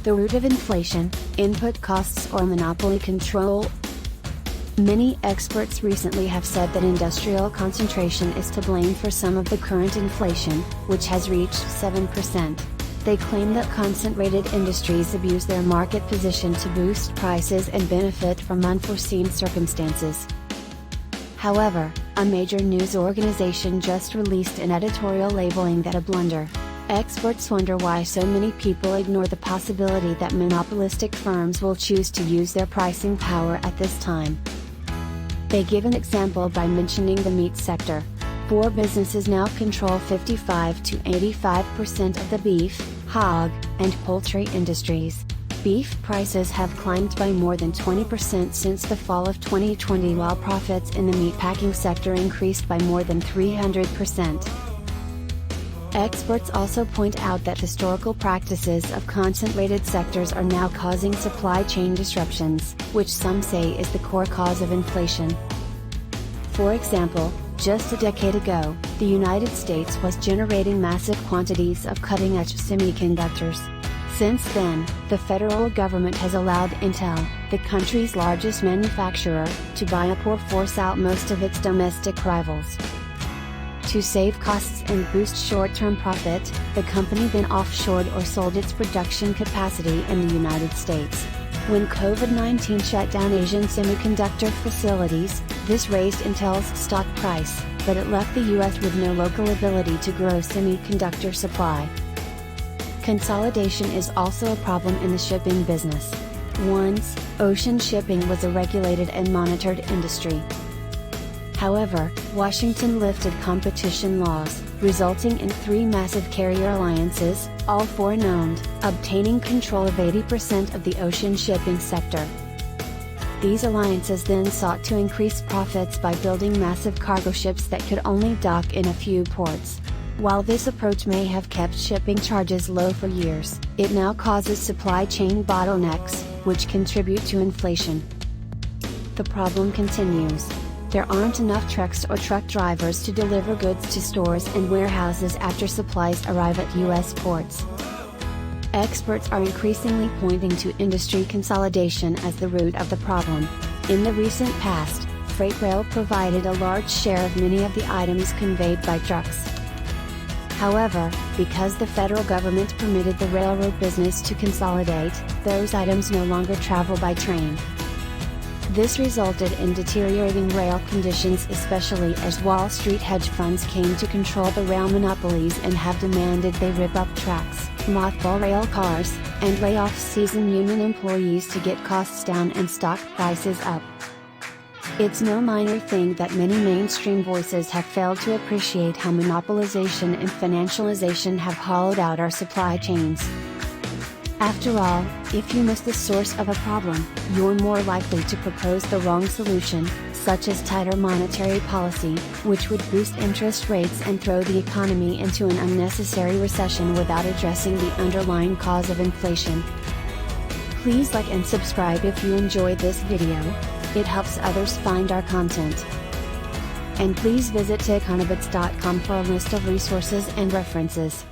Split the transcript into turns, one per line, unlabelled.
the root of inflation, input costs or monopoly control? Many experts recently have said that industrial concentration is to blame for some of the current inflation, which has reached 7%. They claim that concentrated industries abuse their market position to boost prices and benefit from unforeseen circumstances. However, a major news organization just released an editorial labeling that a blunder. Experts wonder why so many people ignore the possibility that monopolistic firms will choose to use their pricing power at this time. They give an example by mentioning the meat sector. 4 businesses now control 55 to 85% of the beef, hog, and poultry industries. Beef prices have climbed by more than 20% since the fall of 2020, while profits in the meatpacking sector increased by more than 300%. Experts also point out that historical practices of concentrated sectors are now causing supply chain disruptions, which some say is the core cause of inflation. For example, just a decade ago, the United States was generating massive quantities of cutting-edge semiconductors. Since then, the federal government has allowed Intel, the country's largest manufacturer, to buy up or force out most of its domestic rivals. To save costs and boost short-term profit, the company then offshored or sold its production capacity in the United States. When COVID-19 shut down Asian semiconductor facilities, this raised Intel's stock price, but it left the US with no local ability to grow semiconductor supply. Consolidation is also a problem in the shipping business. Once, ocean shipping was a regulated and monitored industry. However, Washington lifted competition laws, resulting in 3 massive carrier alliances, all foreign-owned, obtaining control of 80% of the ocean shipping sector. These alliances then sought to increase profits by building massive cargo ships that could only dock in a few ports. While this approach may have kept shipping charges low for years, it now causes supply chain bottlenecks, which contribute to inflation. The problem continues. There aren't enough trucks or truck drivers to deliver goods to stores and warehouses after supplies arrive at U.S. ports. Experts are increasingly pointing to industry consolidation as the root of the problem. In the recent past, freight rail provided a large share of many of the items conveyed by trucks. However, because the federal government permitted the railroad business to consolidate, those items no longer travel by train. This resulted in deteriorating rail conditions, especially as Wall Street hedge funds came to control the rail monopolies and have demanded they rip up tracks, mothball rail cars, and lay off seasoned union employees to get costs down and stock prices up. It's no minor thing that many mainstream voices have failed to appreciate how monopolization and financialization have hollowed out our supply chains. After all, if you miss the source of a problem, you're more likely to propose the wrong solution, such as tighter monetary policy, which would boost interest rates and throw the economy into an unnecessary recession without addressing the underlying cause of inflation. Please like and subscribe if you enjoyed this video. It helps others find our content. And please visit Econobits.com for a list of resources and references.